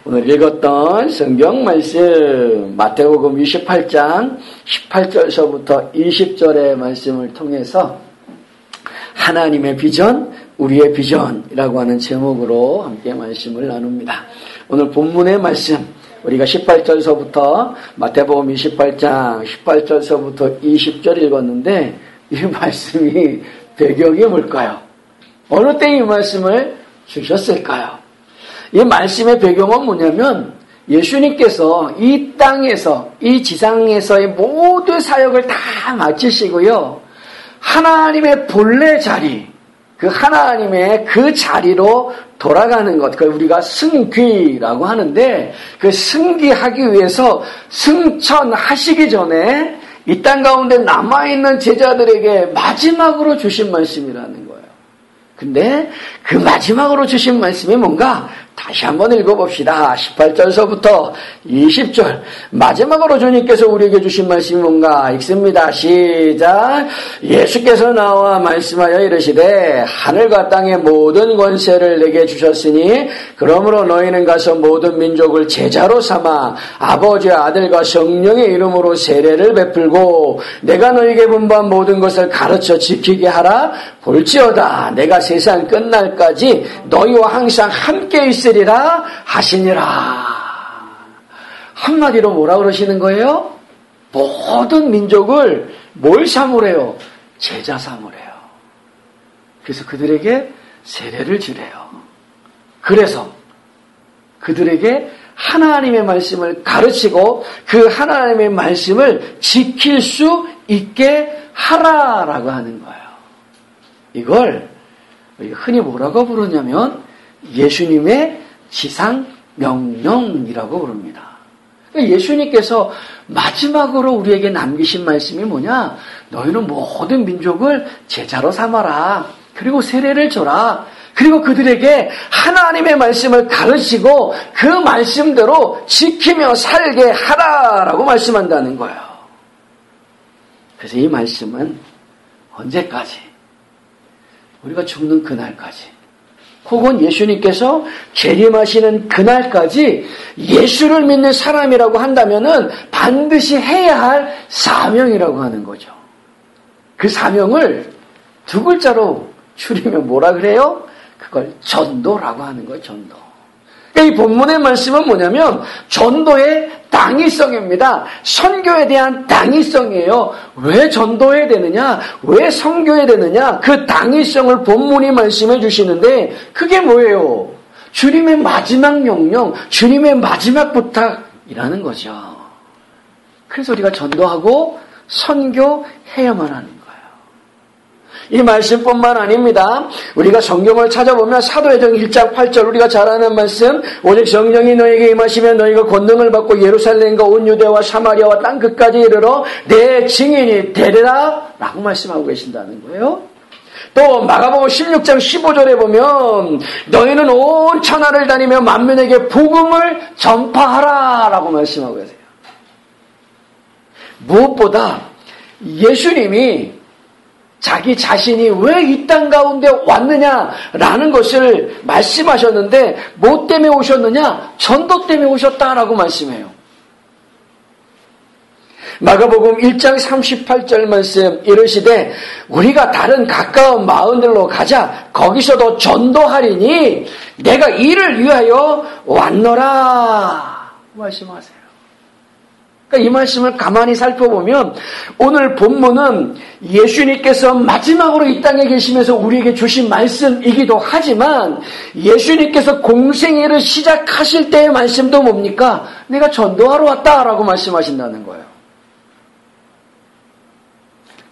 오늘 읽었던 성경 말씀 마태복음 28장 18절서부터 20절의 말씀을 통해서 하나님의 비전, 우리의 비전이라고 하는 제목으로 함께 말씀을 나눕니다. 오늘 본문의 말씀 우리가 18절서부터 마태복음 28장 18절서부터 20절 읽었는데 이 말씀이 배경이 뭘까요? 어느 때 이 말씀을 주셨을까요? 이 말씀의 배경은 뭐냐면 예수님께서 이 땅에서 이 지상에서의 모든 사역을 다 마치시고요. 하나님의 본래 자리, 그 하나님의 그 자리로 돌아가는 것, 그걸 우리가 승귀라고 하는데 그 승귀하기 위해서 승천하시기 전에 이 땅 가운데 남아있는 제자들에게 마지막으로 주신 말씀이라는 거예요. 근데 그 마지막으로 주신 말씀이 뭔가? 다시 한번 읽어봅시다. 18절서부터 20절. 마지막으로 주님께서 우리에게 주신 말씀이 뭔가? 읽습니다. 시작. 예수께서 나와 말씀하여 이르시되 하늘과 땅의 모든 권세를 내게 주셨으니 그러므로 너희는 가서 모든 민족을 제자로 삼아 아버지와 아들과 성령의 이름으로 세례를 베풀고 내가 너희에게 분부한 모든 것을 가르쳐 지키게 하라. 볼지어다 내가 세상 끝날까지 너희와 항상 함께 있으리라 하시니라. 한마디로 뭐라 그러시는 거예요? 모든 민족을 뭘 삼으래요? 제자 삼으래요. 그래서 그들에게 세례를 주래요. 그래서 그들에게 하나님의 말씀을 가르치고 그 하나님의 말씀을 지킬 수 있게 하라라고 하는 거예요. 이걸 흔히 뭐라고 부르냐면 예수님의 지상 명령이라고 부릅니다. 예수님께서 마지막으로 우리에게 남기신 말씀이 뭐냐? 너희는 모든 민족을 제자로 삼아라. 그리고 세례를 줘라. 그리고 그들에게 하나님의 말씀을 가르치고 그 말씀대로 지키며 살게 하라라고 말씀한다는 거예요. 그래서 이 말씀은 언제까지? 우리가 죽는 그날까지 혹은 예수님께서 재림하시는 그날까지 예수를 믿는 사람이라고 한다면은 반드시 해야 할 사명이라고 하는 거죠. 그 사명을 두 글자로 줄이면 뭐라 그래요? 그걸 전도라고 하는 거예요. 전도. 이 본문의 말씀은 뭐냐면 전도의 당위성입니다. 선교에 대한 당위성이에요. 왜 전도해야 되느냐? 왜 선교해야 되느냐? 그 당위성을 본문이 말씀해 주시는데 그게 뭐예요? 주님의 마지막 명령, 주님의 마지막 부탁이라는 거죠. 그래서 우리가 전도하고 선교해야만 하는 거예요. 이 말씀뿐만 아닙니다. 우리가 성경을 찾아보면 사도행전 1장 8절 우리가 잘 아는 말씀 오직 성령이 너에게 임하시면 너희가 권능을 받고 예루살렘과 온 유대와 사마리아와 땅 끝까지 이르러 내 증인이 되리라 라고 말씀하고 계신다는 거예요. 또 마가복음 16장 15절에 보면 너희는 온 천하를 다니며 만민에게 복음을 전파하라 라고 말씀하고 계세요. 무엇보다 예수님이 자기 자신이 왜 이 땅 가운데 왔느냐라는 것을 말씀하셨는데 뭐 때문에 오셨느냐? 전도 때문에 오셨다라고 말씀해요. 마가복음 1장 38절 말씀 이르시되 우리가 다른 가까운 마을들로 가자 거기서도 전도하리니 내가 이를 위하여 왔노라 말씀하세요. 그러니까 이 말씀을 가만히 살펴보면 오늘 본문은 예수님께서 마지막으로 이 땅에 계시면서 우리에게 주신 말씀이기도 하지만 예수님께서 공생애를 시작하실 때의 말씀도 뭡니까? 내가 전도하러 왔다라고 말씀하신다는 거예요.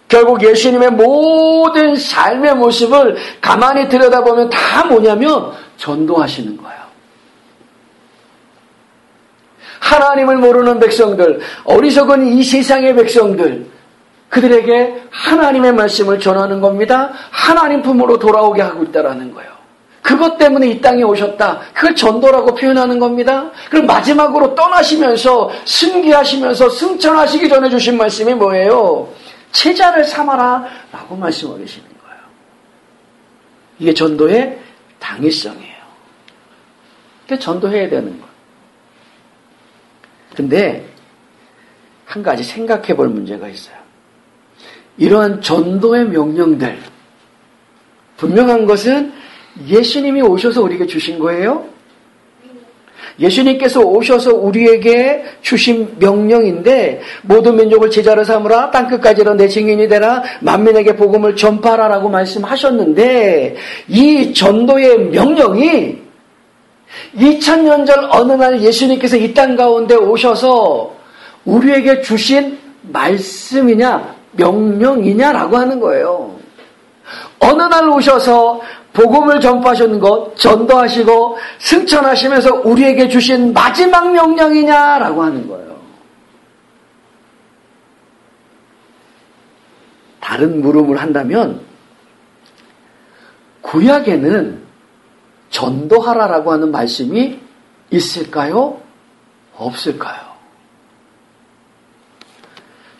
결국 예수님의 모든 삶의 모습을 가만히 들여다보면 다 뭐냐면 전도하시는 거예요. 하나님을 모르는 백성들, 어리석은 이 세상의 백성들, 그들에게 하나님의 말씀을 전하는 겁니다. 하나님 품으로 돌아오게 하고 있다라는 거예요. 그것 때문에 이 땅에 오셨다. 그걸 전도라고 표현하는 겁니다. 그럼 마지막으로 떠나시면서 승귀하시면서 승천하시기 전에 주신 말씀이 뭐예요? 제자를 삼아라 라고 말씀하고 계시는 거예요. 이게 전도의 당위성이에요. 그러니까 전도해야 되는 거예요. 근데 한 가지 생각해 볼 문제가 있어요. 이러한 전도의 명령들, 분명한 것은 예수님이 오셔서 우리에게 주신 거예요. 예수님께서 오셔서 우리에게 주신 명령인데 모든 민족을 제자로 삼으라, 땅끝까지로 내 증인이 되라, 만민에게 복음을 전파하라라고 말씀하셨는데 이 전도의 명령이 2000년 전 어느 날 예수님께서 이 땅 가운데 오셔서 우리에게 주신 말씀이냐 명령이냐라고 하는 거예요. 어느 날 오셔서 복음을 전파하시는 것, 전도하시고 승천하시면서 우리에게 주신 마지막 명령이냐라고 하는 거예요. 다른 물음을 한다면 구약에는 전도하라라고 하는 말씀이 있을까요? 없을까요?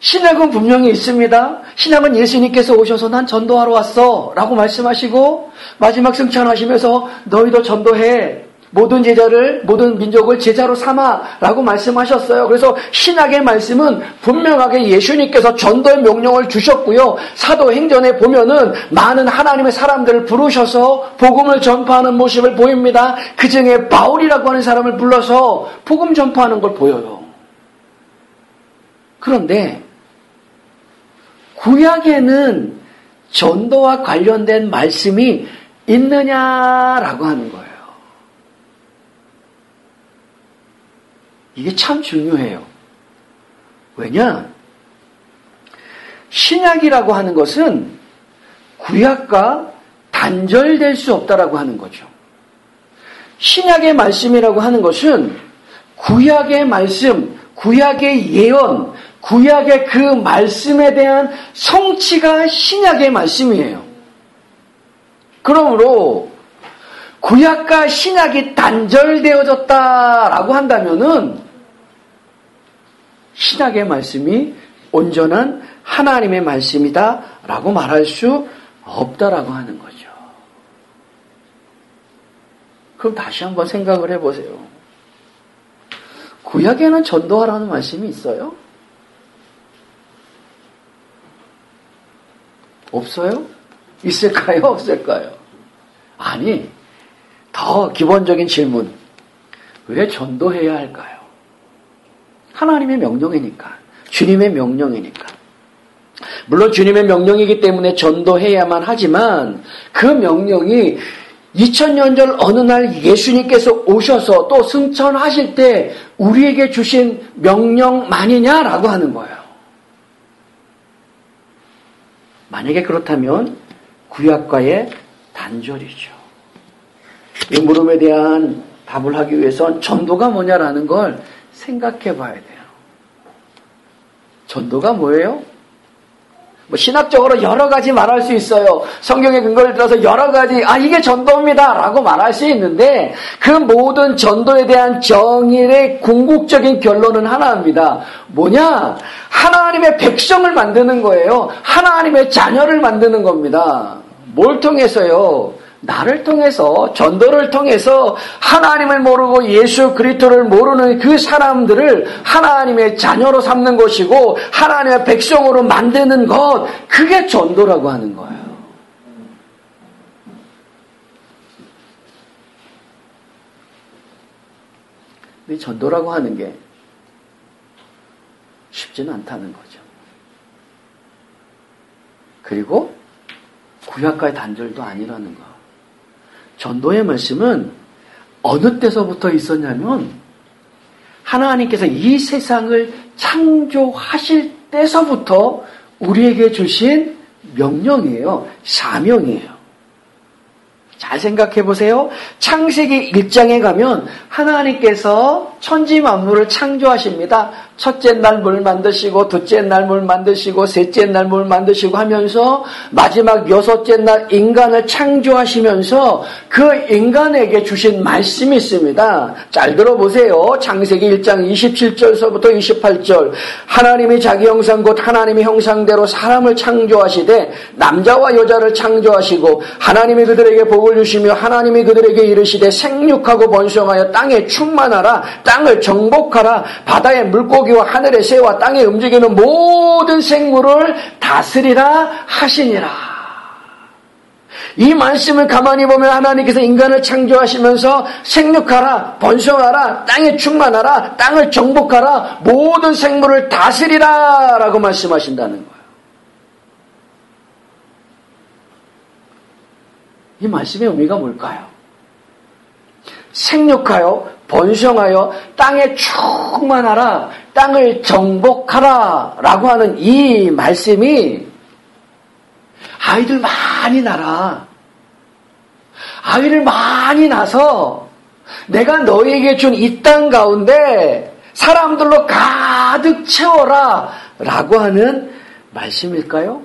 신약은 분명히 있습니다. 신약은 예수님께서 오셔서 난 전도하러 왔어 라고 말씀하시고 마지막 승천하시면서 너희도 전도해, 모든 제자를, 모든 민족을 제자로 삼아 라고 말씀하셨어요. 그래서 신약의 말씀은 분명하게 예수님께서 전도의 명령을 주셨고요. 사도행전에 보면은 많은 하나님의 사람들을 부르셔서 복음을 전파하는 모습을 보입니다. 그 중에 바울이라고 하는 사람을 불러서 복음 전파하는 걸 보여요. 그런데 구약에는 전도와 관련된 말씀이 있느냐라고 하는 거예요. 이게 참 중요해요. 왜냐? 신약이라고 하는 것은 구약과 단절될 수 없다라고 하는 거죠. 신약의 말씀이라고 하는 것은 구약의 말씀, 구약의 예언, 구약의 그 말씀에 대한 성취가 신약의 말씀이에요. 그러므로 구약과 신약이 단절되어졌다라고 한다면은 신약의 말씀이 온전한 하나님의 말씀이다라고 말할 수 없다라고 하는 거죠. 그럼 다시 한번 생각을 해보세요. 구약에는 전도하라는 말씀이 있어요? 없어요? 있을까요? 없을까요? 아니, 더 기본적인 질문. 왜 전도해야 할까요? 하나님의 명령이니까. 주님의 명령이니까. 물론 주님의 명령이기 때문에 전도해야만 하지만 그 명령이 2000년 전 어느 날 예수님께서 오셔서 또 승천하실 때 우리에게 주신 명령만이냐라고 하는 거예요. 만약에 그렇다면 구약과의 단절이죠. 이 물음에 대한 답을 하기 위해선 전도가 뭐냐라는 걸 생각해 봐야 돼요. 전도가 뭐예요? 신학적으로 여러 가지 말할 수 있어요. 성경의 근거를 들어서 여러 가지, 이게 전도입니다 라고 말할 수 있는데 그 모든 전도에 대한 정의의 궁극적인 결론은 하나입니다. 뭐냐? 하나님의 백성을 만드는 거예요. 하나님의 자녀를 만드는 겁니다. 뭘 통해서요? 나를 통해서, 전도를 통해서 하나님을 모르고 예수 그리스도를 모르는 그 사람들을 하나님의 자녀로 삼는 것이고 하나님의 백성으로 만드는 것, 그게 전도라고 하는 거예요. 이 전도라고 하는 게 쉽지는 않다는 거죠. 그리고 구약과의 단절도 아니라는 거. 전도의 말씀은 어느 때서부터 있었냐면 하나님께서 이 세상을 창조하실 때서부터 우리에게 주신 명령이에요. 사명이에요. 잘 생각해 보세요. 창세기 1장에 가면 하나님께서 천지 만물을 창조하십니다. 첫째 날 물 만드시고 둘째 날 물 만드시고 셋째 날 물 만드시고 하면서 마지막 여섯째 날 인간을 창조하시면서 그 인간에게 주신 말씀이 있습니다. 잘 들어보세요. 창세기 1장 27절서부터 28절. 하나님이 자기 형상 곧 하나님의 형상대로 사람을 창조하시되 남자와 여자를 창조하시고 하나님이 그들에게 복을 복을 주시며 하나님이 그들에게 이르시되 생육하고 번성하여 땅에 충만하라. 땅을 정복하라. 바다의 물고기와 하늘의 새와 땅에 움직이는 모든 생물을 다스리라 하시니라. 이 말씀을 가만히 보면 하나님께서 인간을 창조하시면서 생육하라, 번성하라, 땅에 충만하라, 땅을 정복하라, 모든 생물을 다스리라 라고 말씀하신다는 거예요. 이 말씀의 의미가 뭘까요? 생육하여, 번성하여, 땅에 충만하라, 땅을 정복하라 라고 하는 이 말씀이 아이들 많이 낳아라. 아이를 많이 낳아서 내가 너에게 준 이 땅 가운데 사람들로 가득 채워라 라고 하는 말씀일까요?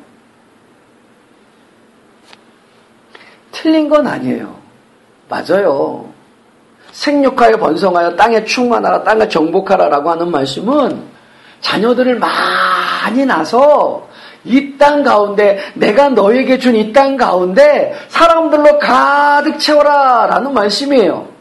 틀린 건 아니에요. 맞아요. 생육하여 번성하여 땅에 충만하라, 땅을 정복하라 라고 하는 말씀은 자녀들을 많이 낳아서 이 땅 가운데, 내가 너에게 준 이 땅 가운데 사람들로 가득 채워라 라는 말씀이에요.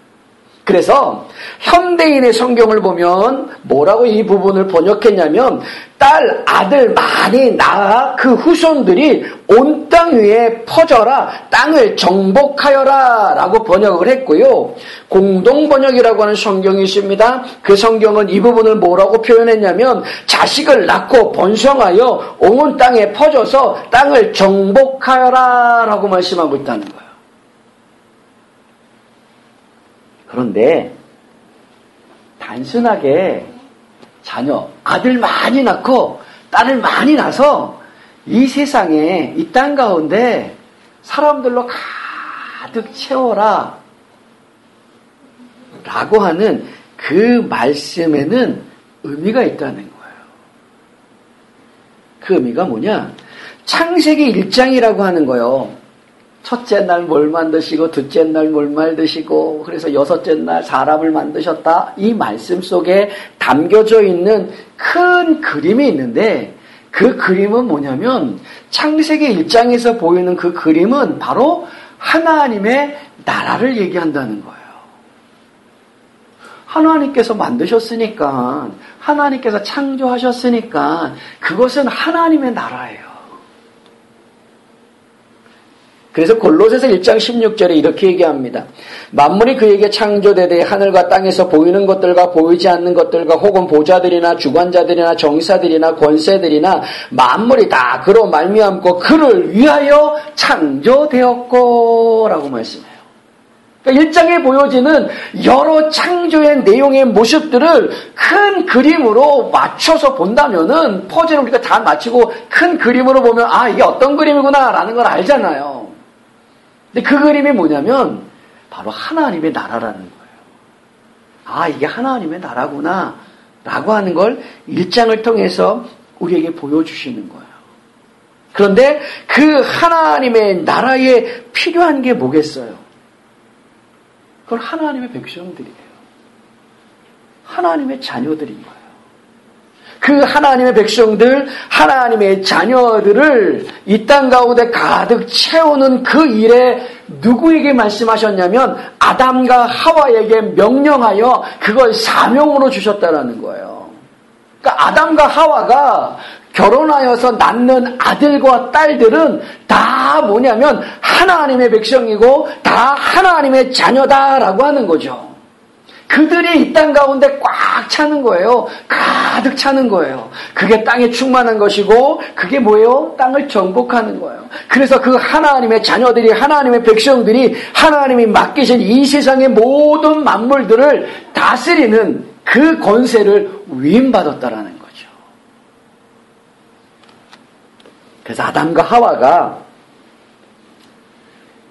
그래서 현대인의 성경을 보면 뭐라고 이 부분을 번역했냐면 딸, 아들 많이 낳아 그 후손들이 온 땅 위에 퍼져라, 땅을 정복하여라 라고 번역을 했고요. 공동번역이라고 하는 성경이 있습니다. 그 성경은 이 부분을 뭐라고 표현했냐면 자식을 낳고 번성하여 온 땅에 퍼져서 땅을 정복하여라 라고 말씀하고 있다는 거예요. 그런데 단순하게 자녀, 아들 많이 낳고 딸을 많이 낳아서 이 세상에, 이 땅 가운데 사람들로 가득 채워라 라고 하는 그 말씀에는 의미가 있다는 거예요. 그 의미가 뭐냐? 창세기 1장이라고 하는 거요. 첫째 날 뭘 만드시고 둘째 날 뭘 만드시고 그래서 여섯째 날 사람을 만드셨다. 이 말씀 속에 담겨져 있는 큰 그림이 있는데 그 그림은 뭐냐면 창세기 1장에서 보이는 그 그림은 바로 하나님의 나라를 얘기한다는 거예요. 하나님께서 만드셨으니까, 하나님께서 창조하셨으니까 그것은 하나님의 나라예요. 그래서 골로새서 1장 16절에 이렇게 얘기합니다. 만물이 그에게 창조되되 하늘과 땅에서 보이는 것들과 보이지 않는 것들과 혹은 보좌들이나 주관자들이나 정사들이나 권세들이나 만물이 다 그로 말미암고 그를 위하여 창조되었고 라고 말씀해요. 그러니까 1장에 보여지는 여러 창조의 내용의 모습들을 큰 그림으로 맞춰서 본다면은 퍼즐을 우리가 다 맞추고 큰 그림으로 보면 아 이게 어떤 그림이구나 라는 걸 알잖아요. 근데 그 그림이 뭐냐면 바로 하나님의 나라라는 거예요. 아 이게 하나님의 나라구나 라고 하는 걸 1장을 통해서 우리에게 보여주시는 거예요. 그런데 그 하나님의 나라에 필요한 게 뭐겠어요? 그건 하나님의 백성들이에요. 하나님의 자녀들인 거예요. 그 하나님의 백성들, 하나님의 자녀들을 이 땅 가운데 가득 채우는 그 일에 누구에게 말씀하셨냐면 아담과 하와에게 명령하여 그걸 사명으로 주셨다라는 거예요. 그러니까 아담과 하와가 결혼하여서 낳는 아들과 딸들은 다 뭐냐면 하나님의 백성이고 다 하나님의 자녀다라고 하는 거죠. 그들이 이 땅 가운데 꽉 차는 거예요. 가득 차는 거예요. 그게 땅에 충만한 것이고 그게 뭐예요? 땅을 정복하는 거예요. 그래서 그 하나님의 자녀들이 하나님의 백성들이 하나님이 맡기신 이 세상의 모든 만물들을 다스리는 그 권세를 위임받았다라는 거죠. 그래서 아담과 하와가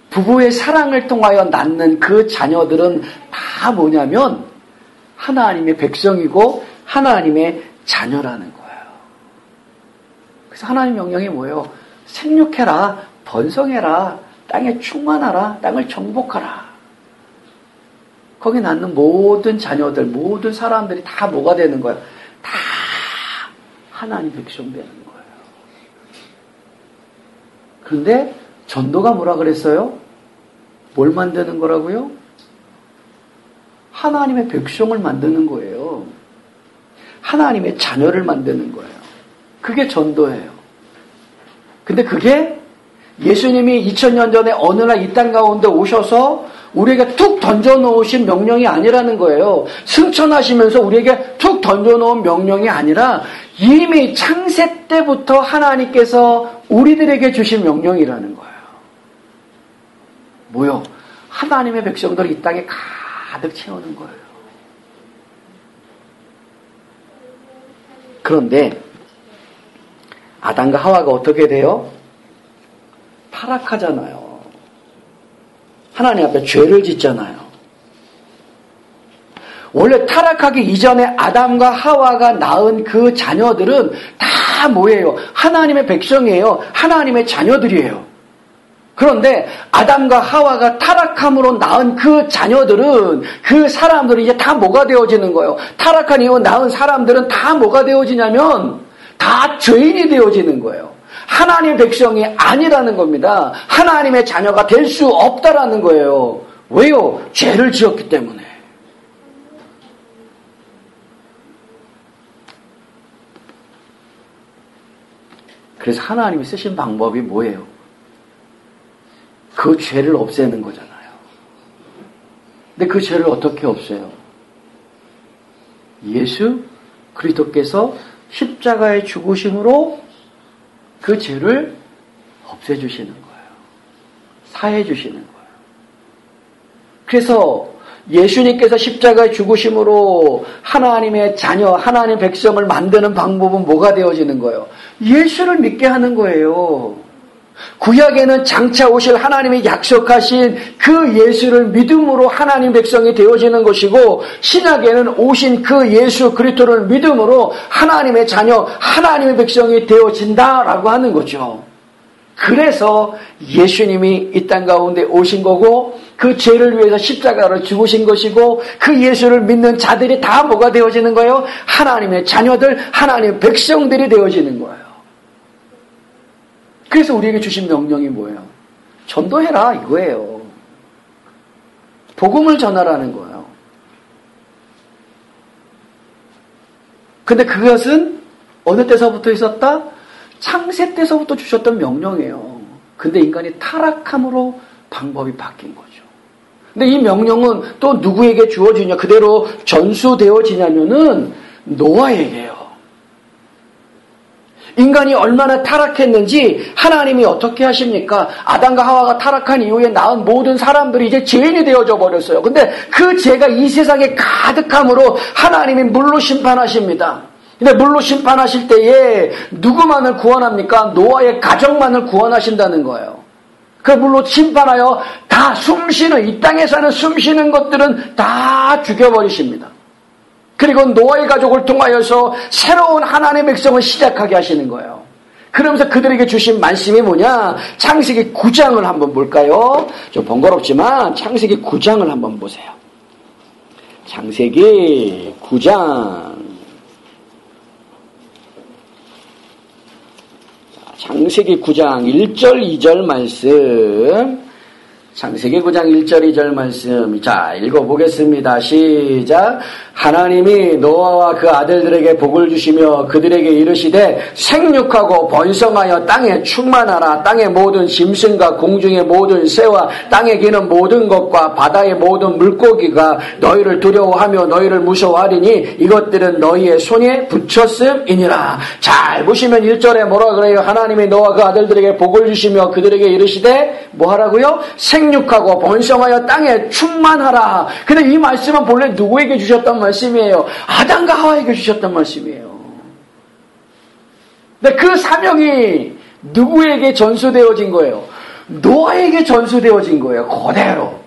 부부의 사랑을 통하여 낳는 그 자녀들은 다 뭐냐면 하나님의 백성이고 하나님의 자녀라는 거예요. 그래서 하나님 명령이 뭐예요? 생육해라, 번성해라, 땅에 충만하라, 땅을 정복하라. 거기 낳는 모든 자녀들, 모든 사람들이 다 뭐가 되는 거예요? 다 하나님 백성 되는 거예요. 그런데 전도가 뭐라 그랬어요? 뭘 만드는 거라고요? 하나님의 백성을 만드는 거예요. 하나님의 자녀를 만드는 거예요. 그게 전도예요. 근데 그게 예수님이 2000년 전에 어느 날 이 땅 가운데 오셔서 우리에게 툭 던져놓으신 명령이 아니라는 거예요. 승천하시면서 우리에게 툭 던져놓은 명령이 아니라 이미 창세 때부터 하나님께서 우리들에게 주신 명령이라는 거예요. 뭐요? 하나님의 백성들을 이 땅에 가득 채우는 거예요. 그런데 아담과 하와가 어떻게 돼요? 타락하잖아요. 하나님 앞에 죄를 짓잖아요. 원래 타락하기 이전에 아담과 하와가 낳은 그 자녀들은 다 뭐예요? 하나님의 백성이에요. 하나님의 자녀들이에요. 그런데 아담과 하와가 타락함으로 낳은 그 자녀들은, 그 사람들은 이제 다 뭐가 되어지는 거예요? 타락한 이후 낳은 사람들은 다 뭐가 되어지냐면 다 죄인이 되어지는 거예요. 하나님의 백성이 아니라는 겁니다. 하나님의 자녀가 될 수 없다라는 거예요. 왜요? 죄를 지었기 때문에. 그래서 하나님이 쓰신 방법이 뭐예요? 그 죄를 없애는 거잖아요. 근데 그 죄를 어떻게 없애요? 예수 그리스도께서 십자가의 죽으심으로 그 죄를 없애주시는 거예요. 사해주시는 거예요. 그래서 예수님께서 십자가의 죽으심으로 하나님의 자녀, 하나님의 백성을 만드는 방법은 뭐가 되어지는 거예요? 예수를 믿게 하는 거예요. 구약에는 장차 오실 하나님이 약속하신 그 예수를 믿음으로 하나님 백성이 되어지는 것이고, 신약에는 오신 그 예수 그리스도를 믿음으로 하나님의 자녀, 하나님의 백성이 되어진다라고 하는 거죠. 그래서 예수님이 이 땅 가운데 오신 거고, 그 죄를 위해서 십자가로 죽으신 것이고, 그 예수를 믿는 자들이 다 뭐가 되어지는 거예요? 하나님의 자녀들, 하나님의 백성들이 되어지는 거예요. 그래서 우리에게 주신 명령이 뭐예요? 전도해라 이거예요. 복음을 전하라는 거예요. 근데 그것은 어느 때서부터 있었다? 창세 때서부터 주셨던 명령이에요. 근데 인간이 타락함으로 방법이 바뀐 거죠. 근데 이 명령은 또 누구에게 주어지냐? 그대로 전수되어지냐면은 노아에게요. 인간이 얼마나 타락했는지 하나님이 어떻게 하십니까? 아담과 하와가 타락한 이후에 낳은 모든 사람들이 이제 죄인이 되어져 버렸어요. 근데 그 죄가 이 세상에 가득함으로 하나님이 물로 심판하십니다. 근데 물로 심판하실 때에 누구만을 구원합니까? 노아의 가정만을 구원하신다는 거예요. 그 물로 심판하여 다 숨쉬는, 이 땅에 사는 숨쉬는 것들은 다 죽여버리십니다. 그리고 노아의 가족을 통하여서 새로운 하나님의 백성을 시작하게 하시는 거예요. 그러면서 그들에게 주신 말씀이 뭐냐? 창세기 9장을 한번 볼까요? 좀 번거롭지만 창세기 9장을 한번 보세요. 창세기 9장. 창세기 9장 1절 2절 말씀. 창세기 9장 1절 2절 말씀. 자, 읽어보겠습니다. 시작. 하나님이 노아와 그 아들들에게 복을 주시며 그들에게 이르시되 생육하고 번성하여 땅에 충만하라. 땅의 모든 짐승과 공중의 모든 새와 땅에 기는 모든 것과 바다의 모든 물고기가 너희를 두려워하며 너희를 무서워하리니 이것들은 너희의 손에 붙였음이니라. 잘 보시면 1절에 뭐라 그래요? 하나님이 노아와 그 아들들에게 복을 주시며 그들에게 이르시되 뭐 하라고요? 생육하고 번성하여 땅에 충만하라. 근데 이 말씀은 본래 누구에게 주셨던 말씀이에요? 아담과 하와에게 주셨던 말씀이에요. 근데 그 사명이 누구에게 전수되어진 거예요? 노아에게 전수되어진 거예요. 그대로.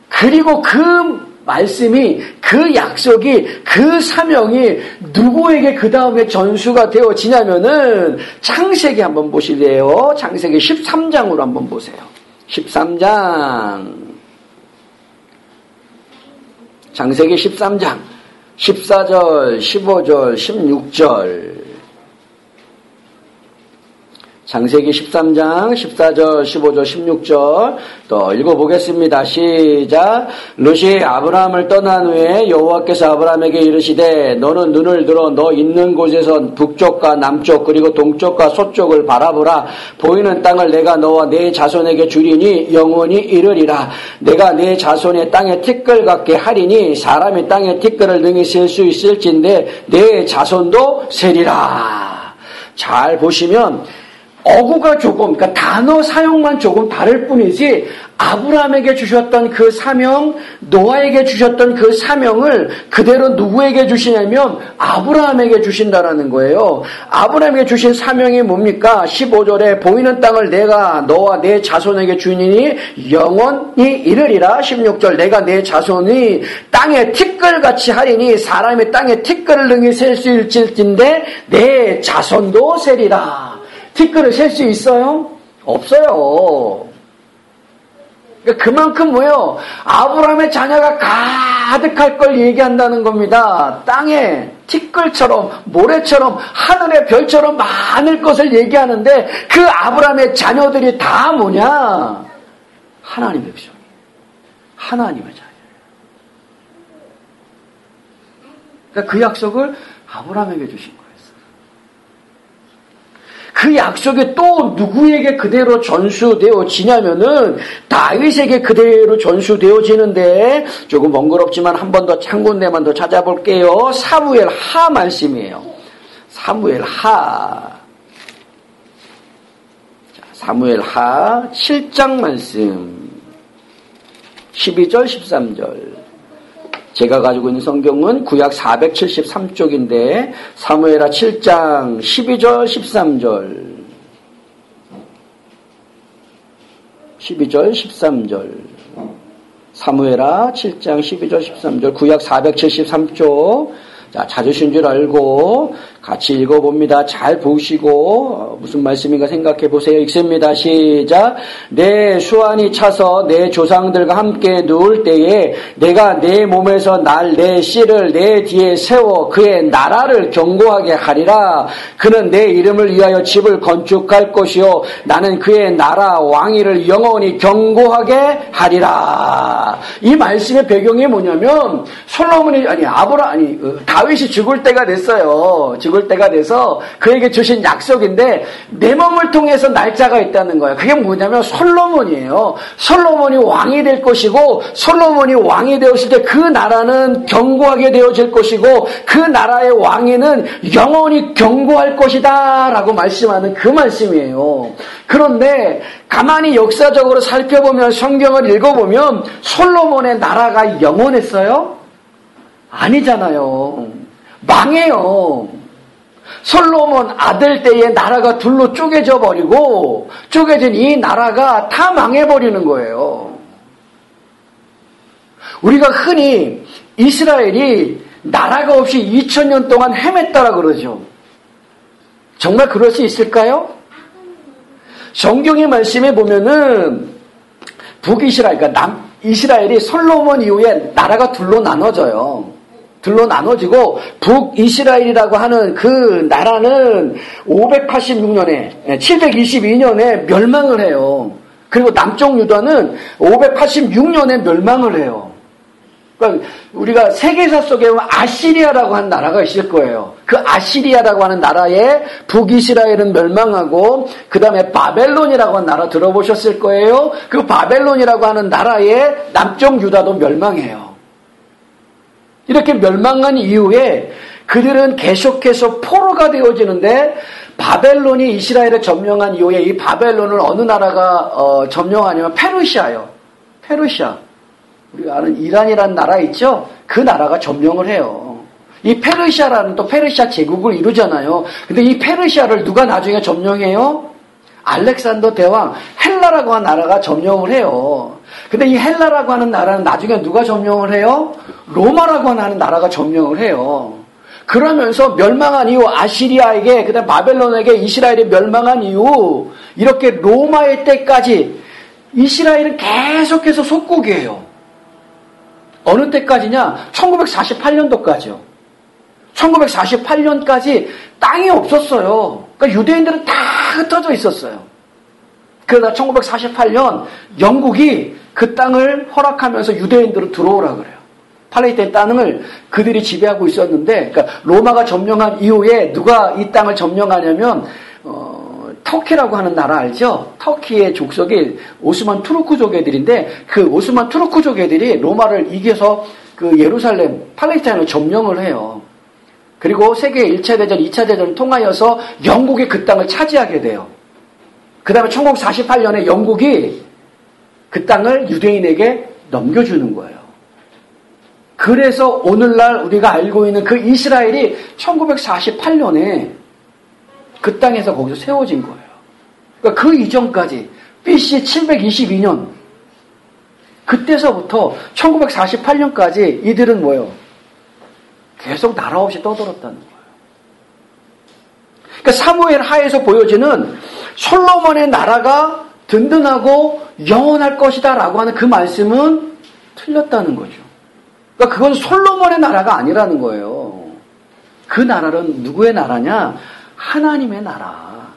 그리고 그 말씀이, 그 약속이, 그 사명이 누구에게 그 다음에 전수가 되어지냐면은 창세기 한번 보실래요? 창세기 13장으로 한번 보세요. 13장. 창세기 13장. 14절, 15절, 16절. 창세기 13장 14절, 15절, 16절 또 읽어보겠습니다. 시작. 롯이 아브라함을 떠난 후에 여호와께서 아브라함에게 이르시되 너는 눈을 들어 너 있는 곳에서 북쪽과 남쪽 그리고 동쪽과 서쪽을 바라보라. 보이는 땅을 내가 너와 네 자손에게 주리니 영원히 이르리라. 내가 네 자손의 땅에 티끌 같게 하리니 사람이 땅에 티끌을 능히 셀 수 있을진데 네 자손도 세리라. 잘 보시면 어구가 조금, 그러니까 단어 사용만 조금 다를 뿐이지 아브라함에게 주셨던 그 사명, 노아에게 주셨던 그 사명을 그대로 누구에게 주시냐면 아브라함에게 주신다라는 거예요. 아브라함에게 주신 사명이 뭡니까? 15절에 보이는 땅을 내가 너와 내 자손에게 주니 영원히 이르리라. 16절 내가 내 자손이 땅에 티끌같이 하리니 사람이 땅에 티끌을 능히 셀 수 있을진데 내 자손도 세리라. 티끌을 셀 수 있어요? 없어요. 그러니까 그만큼 뭐예요? 아브라함의 자녀가 가득할 걸 얘기한다는 겁니다. 땅에 티끌처럼 모래처럼 하늘의 별처럼 많을 것을 얘기하는데 그 아브라함의 자녀들이 다 뭐냐? 하나님의 백성이에요. 하나님의 자녀. 그러니까 그 약속을 아브라함에게 주신 거예요. 그 약속이 또 누구에게 그대로 전수되어지냐면은 다윗에게 그대로 전수되어지는데 조금 번거롭지만 한 번 더 한 군데만 더 찾아볼게요. 사무엘 하 말씀이에요. 사무엘 하. 사무엘 하 7장 말씀 12절 13절. 제가 가지고 있는 성경은 구약 473쪽인데 사무엘하 7장 12절 13절 12절 13절 사무엘하 7장 12절 13절 구약 473쪽. 자, 찾으신 줄 알고 같이 읽어봅니다. 잘 보시고 무슨 말씀인가 생각해 보세요. 읽습니다. 시작. 내 수완이 차서 내 조상들과 함께 누울 때에 내가 내 몸에서 날 내 씨를 내 뒤에 세워 그의 나라를 견고하게 하리라. 그는 내 이름을 위하여 집을 건축할 것이요 나는 그의 나라 왕위를 영원히 견고하게 하리라. 이 말씀의 배경이 뭐냐면 솔로몬이 다윗이 죽을 때가 됐어요. 죽을 때가 돼서 그에게 주신 약속인데 내 몸을 통해서 날짜가 있다는 거예요. 그게 뭐냐면 솔로몬이에요. 솔로몬이 왕이 될 것이고 솔로몬이 왕이 되었을 때 그 나라는 견고하게 되어질 것이고 그 나라의 왕위는 영원히 견고할 것이다 라고 말씀하는 그 말씀이에요. 그런데 가만히 역사적으로 살펴보면 성경을 읽어보면 솔로몬의 나라가 영원했어요? 아니잖아요. 망해요. 솔로몬 아들 때에 나라가 둘로 쪼개져 버리고 쪼개진 이 나라가 다 망해버리는 거예요. 우리가 흔히 이스라엘이 나라가 없이 2000년 동안 헤맸다라 그러죠. 정말 그럴 수 있을까요? 성경의 말씀에 보면은 북이스라엘, 그러니까 남이스라엘이 솔로몬 이후에 나라가 둘로 나눠져요. 둘로 나눠지고 북이스라엘이라고 하는 그 나라는 586년에 722년에 멸망을 해요. 그리고 남쪽 유다는 586년에 멸망을 해요. 그러니까 우리가 세계사 속에 보면 아시리아라고 하는 나라가 있을 거예요. 그 아시리아라고 하는 나라에 북이스라엘은 멸망하고 그 다음에 바벨론이라고 하는 나라 들어보셨을 거예요. 그 바벨론이라고 하는 나라에 남쪽 유다도 멸망해요. 이렇게 멸망한 이후에 그들은 계속해서 포로가 되어지는데 바벨론이 이스라엘을 점령한 이후에 이 바벨론을 어느 나라가 점령하냐면 페르시아요. 페르시아. 우리가 아는 이란이라는 나라 있죠? 그 나라가 점령을 해요. 이 페르시아라는 또 페르시아 제국을 이루잖아요. 근데 이 페르시아를 누가 나중에 점령해요? 알렉산더 대왕, 헬라라고 하는 나라가 점령을 해요. 근데 이 헬라라고 하는 나라는 나중에 누가 점령을 해요? 로마라고 하는 나라가 점령을 해요. 그러면서 멸망한 이후 아시리아에게, 그 다음 바벨론에게 이스라엘이 멸망한 이후 이렇게 로마의 때까지 이스라엘은 계속해서 속국이에요. 어느 때까지냐? 1948년도까지요. 1948년까지 땅이 없었어요. 그러니까 유대인들은 다 흩어져 있었어요. 그러나 1948년 영국이 그 땅을 허락하면서 유대인들을 들어오라 그래요. 팔레스타인 땅을 그들이 지배하고 있었는데, 그러니까 로마가 점령한 이후에 누가 이 땅을 점령하냐면 터키라고 하는 나라 알죠? 터키의 족속이 오스만 투르크족 애들인데, 그 오스만 투르크족 애들이 로마를 이겨서 그 예루살렘, 팔레스타인을 점령을 해요. 그리고 세계 1차 대전, 2차 대전을 통하여서 영국이 그 땅을 차지하게 돼요. 그 다음에 1948년에 영국이 그 땅을 유대인에게 넘겨주는 거예요. 그래서 오늘날 우리가 알고 있는 그 이스라엘이 1948년에 그 땅에서 거기서 세워진 거예요. 그러니까 그 이전까지 BC 722년 그때서부터 1948년까지 이들은 뭐예요? 계속 나라 없이 떠돌았다는 거예요. 그러니까 사무엘 하에서 보여지는 솔로몬의 나라가 든든하고 영원할 것이다 라고 하는 그 말씀은 틀렸다는 거죠. 그러니까 그건 솔로몬의 나라가 아니라는 거예요. 그 나라는 누구의 나라냐? 하나님의 나라.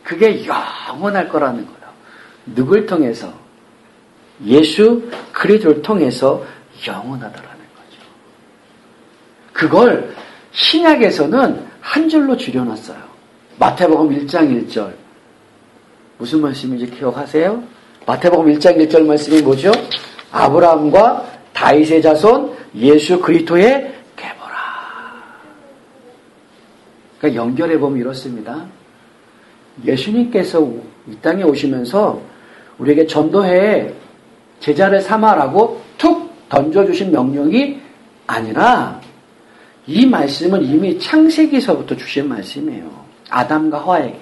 그게 영원할 거라는 거예요. 누굴 통해서? 예수 그리스도를 통해서 영원하다라는 거죠. 그걸 신약에서는 한 줄로 줄여놨어요. 마태복음 1장 1절. 무슨 말씀인지 기억하세요? 마태복음 1장 1절 말씀이 뭐죠? 아브라함과 다윗의 자손 예수 그리스도의 계보라. 그러니까 연결해보면 이렇습니다. 예수님께서 이 땅에 오시면서 우리에게 전도해 제자를 삼아라고 툭 던져주신 명령이 아니라 이 말씀은 이미 창세기서부터 주신 말씀이에요. 아담과 하와에게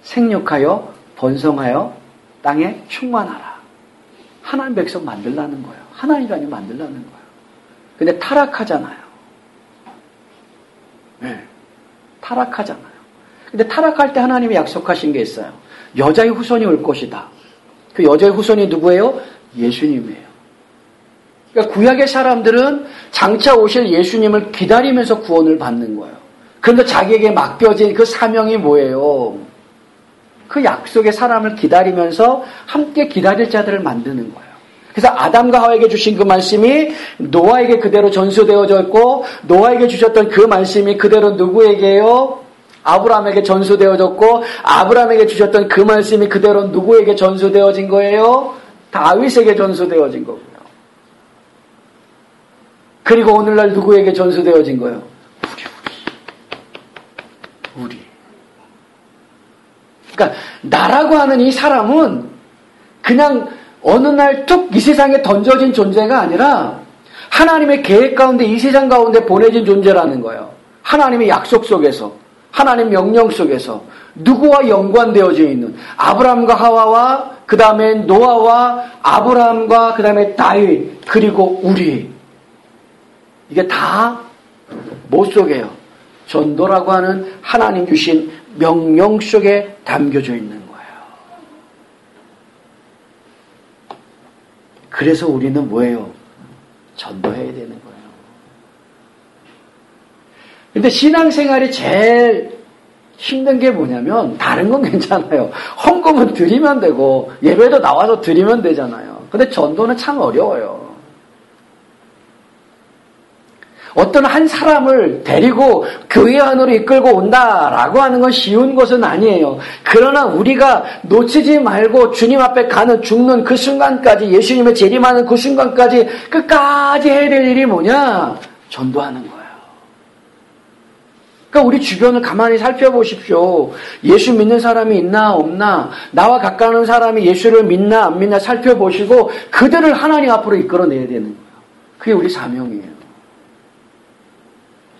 생육하여 번성하여 땅에 충만하라. 하나님 백성 만들라는 거예요. 하나님이 만들라는 거예요. 근데 타락하잖아요. 네, 타락하잖아요. 근데 타락할 때 하나님이 약속하신 게 있어요. 여자의 후손이 올 것이다. 그 여자의 후손이 누구예요? 예수님이에요. 그러니까 구약의 사람들은 장차 오실 예수님을 기다리면서 구원을 받는 거예요. 그런데 자기에게 맡겨진 그 사명이 뭐예요? 그 약속의 사람을 기다리면서 함께 기다릴 자들을 만드는 거예요. 그래서 아담과 하와에게 주신 그 말씀이 노아에게 그대로 전수되어져 있고, 노아에게 주셨던 그 말씀이 그대로 누구에게요? 아브라함에게 전수되어졌고, 아브라함에게 주셨던 그 말씀이 그대로 누구에게 전수되어진 거예요? 다윗에게 전수되어진 거고요. 그리고 오늘날 누구에게 전수되어진 거예요? 우리. 그러니까 나라고 하는 이 사람은 그냥 어느 날 툭 이 세상에 던져진 존재가 아니라 하나님의 계획 가운데 이 세상 가운데 보내진 존재라는 거예요. 하나님의 약속 속에서, 하나님 명령 속에서 누구와 연관되어져 있는 아브라함과 하와와 그 다음에 노아와 아브라함과 그 다음에 다윗 그리고 우리. 이게 다 뭐 속에요? 전도라고 하는 하나님 주신 명령 속에 담겨져 있는 거예요. 그래서 우리는 뭐예요? 전도해야 되는 거예요. 근데 신앙생활이 제일 힘든 게 뭐냐면 다른 건 괜찮아요. 헌금은 드리면 되고 예배도 나와서 드리면 되잖아요. 근데 전도는 참 어려워요. 어떤 한 사람을 데리고 교회 안으로 이끌고 온다라고 하는 건 쉬운 것은 아니에요. 그러나 우리가 놓치지 말고 주님 앞에 가는 죽는 그 순간까지, 예수님의 재림하는 그 순간까지 끝까지 해야 될 일이 뭐냐? 전도하는 거예요. 그러니까 우리 주변을 가만히 살펴보십시오. 예수 믿는 사람이 있나 없나, 나와 가까운 사람이 예수를 믿나 안 믿나 살펴보시고 그들을 하나님 앞으로 이끌어내야 되는 거예요. 그게 우리 사명이에요.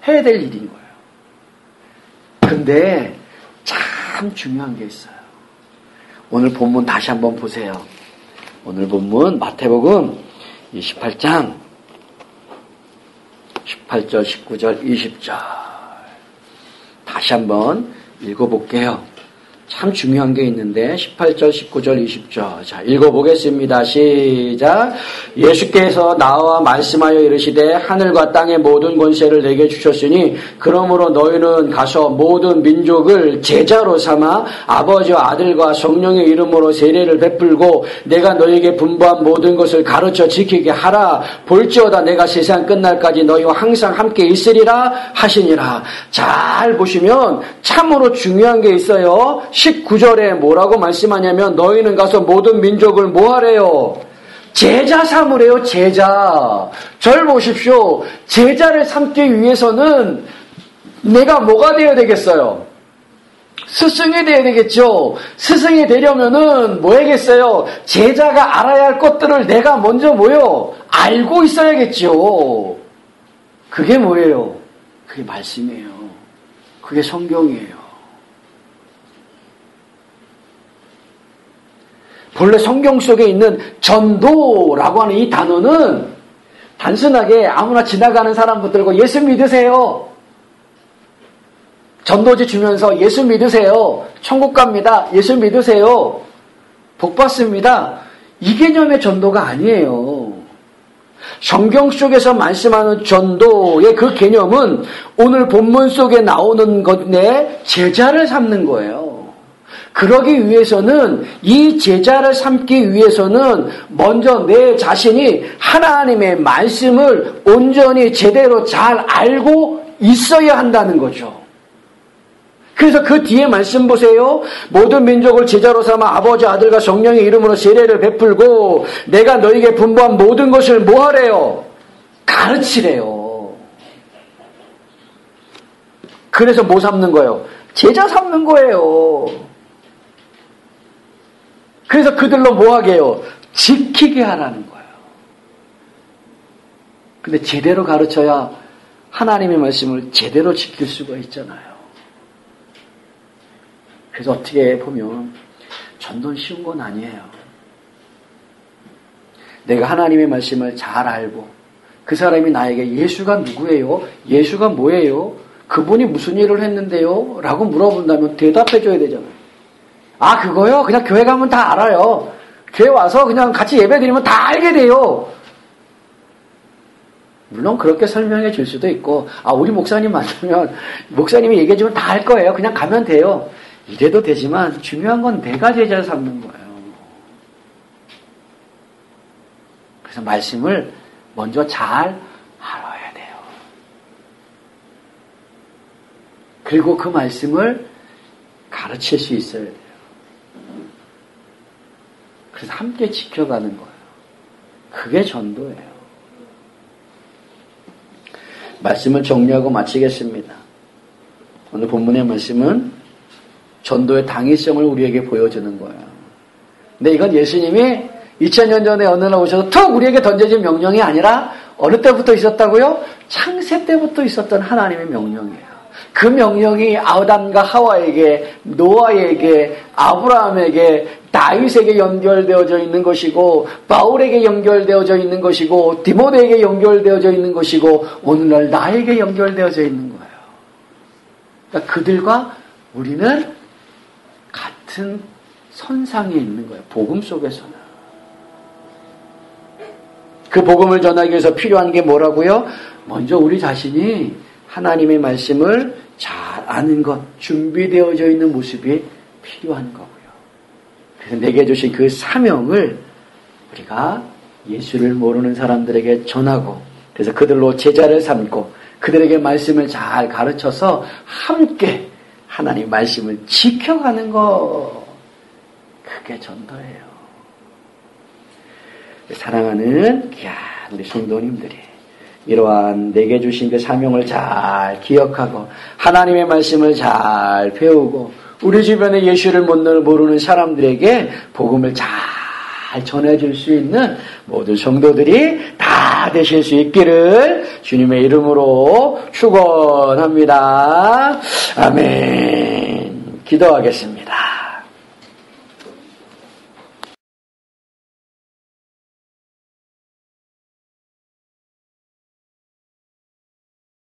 해야 될 일인 거예요. 근데 참 중요한 게 있어요. 오늘 본문 다시 한번 보세요. 오늘 본문 마태복음 28장 18절, 19절, 20절 다시 한번 읽어볼게요. 참 중요한 게 있는데 18절, 19절, 20절 자 읽어보겠습니다. 시작. 예수께서 나와 말씀하여 이르시되 하늘과 땅의 모든 권세를 내게 주셨으니 그러므로 너희는 가서 모든 민족을 제자로 삼아 아버지와 아들과 성령의 이름으로 세례를 베풀고 내가 너희에게 분부한 모든 것을 가르쳐 지키게 하라. 볼지어다 내가 세상 끝날까지 너희와 항상 함께 있으리라 하시니라. 잘 보시면 참으로 중요한 게 있어요. 19절에 뭐라고 말씀하냐면 너희는 가서 모든 민족을 뭐 하래요? 제자 삼으래요. 제자. 절 보십시오. 제자를 삼기 위해서는 내가 뭐가 되어야 되겠어요? 스승이 되어야 되겠죠. 스승이 되려면은 뭐 해야겠어요? 제자가 알아야 할 것들을 내가 먼저 뭐요? 알고 있어야겠죠. 그게 뭐예요? 그게 말씀이에요. 그게 성경이에요. 본래 성경 속에 있는 전도라고 하는 이 단어는 단순하게 아무나 지나가는 사람 붙들고 예수 믿으세요. 전도지 주면서 예수 믿으세요. 천국 갑니다. 예수 믿으세요. 복 받습니다. 이 개념의 전도가 아니에요. 성경 속에서 말씀하는 전도의 그 개념은 오늘 본문 속에 나오는 것에 제자를 삼는 거예요. 그러기 위해서는 이 제자를 삼기 위해서는 먼저 내 자신이 하나님의 말씀을 온전히 제대로 잘 알고 있어야 한다는 거죠. 그래서 그 뒤에 말씀 보세요. 모든 민족을 제자로 삼아 아버지 아들과 성령의 이름으로 세례를 베풀고 내가 너희에게 분부한 모든 것을 뭐 하래요? 가르치래요. 그래서 뭐 삼는 거예요? 제자 삼는 거예요. 그래서 그들로 뭐 하게 해요? 지키게 하라는 거예요. 근데 제대로 가르쳐야 하나님의 말씀을 제대로 지킬 수가 있잖아요. 그래서 어떻게 보면 전도는 쉬운 건 아니에요. 내가 하나님의 말씀을 잘 알고 그 사람이 나에게 예수가 누구예요? 예수가 뭐예요? 그분이 무슨 일을 했는데요? 라고 물어본다면 대답해줘야 되잖아요. 아, 그거요? 그냥 교회 가면 다 알아요. 교회 와서 그냥 같이 예배 드리면 다 알게 돼요. 물론 그렇게 설명해 줄 수도 있고, 아, 우리 목사님 만나면 목사님이 얘기해 주면 다 알 거예요. 그냥 가면 돼요. 이래도 되지만 중요한 건 내가 제자를 삼는 거예요. 그래서 말씀을 먼저 잘 알아야 돼요. 그리고 그 말씀을 가르칠 수 있어야 돼요. 그래서 함께 지켜가는 거예요. 그게 전도예요. 말씀을 정리하고 마치겠습니다. 오늘 본문의 말씀은 전도의 당위성을 우리에게 보여주는 거예요. 근데 이건 예수님이 2000년 전에 어느 날 오셔서 툭 우리에게 던져진 명령이 아니라 어느 때부터 있었다고요? 창세 때부터 있었던 하나님의 명령이에요. 그 명령이 아담과 하와에게, 노아에게, 아브라함에게, 다윗에게 연결되어져 있는 것이고 바울에게 연결되어져 있는 것이고 디모데에게 연결되어져 있는 것이고 오늘날 나에게 연결되어져 있는 거예요. 그러니까 그들과 우리는 같은 선상에 있는 거예요. 복음 속에서는. 그 복음을 전하기 위해서 필요한 게 뭐라고요? 먼저 우리 자신이 하나님의 말씀을 잘 아는 것, 준비되어져 있는 모습이 필요한 거고요. 그래서 내게 주신 그 사명을 우리가 예수를 모르는 사람들에게 전하고 그래서 그들로 제자를 삼고 그들에게 말씀을 잘 가르쳐서 함께 하나님 말씀을 지켜가는 것, 그게 전도예요. 사랑하는 귀한 우리 성도님들이 이러한 내게 주신 그 사명을 잘 기억하고 하나님의 말씀을 잘 배우고 우리 주변에 예수를 모르는 사람들에게 복음을 잘 전해줄 수 있는 모든 성도들이 다 되실 수 있기를 주님의 이름으로 축원합니다. 아멘. 기도하겠습니다.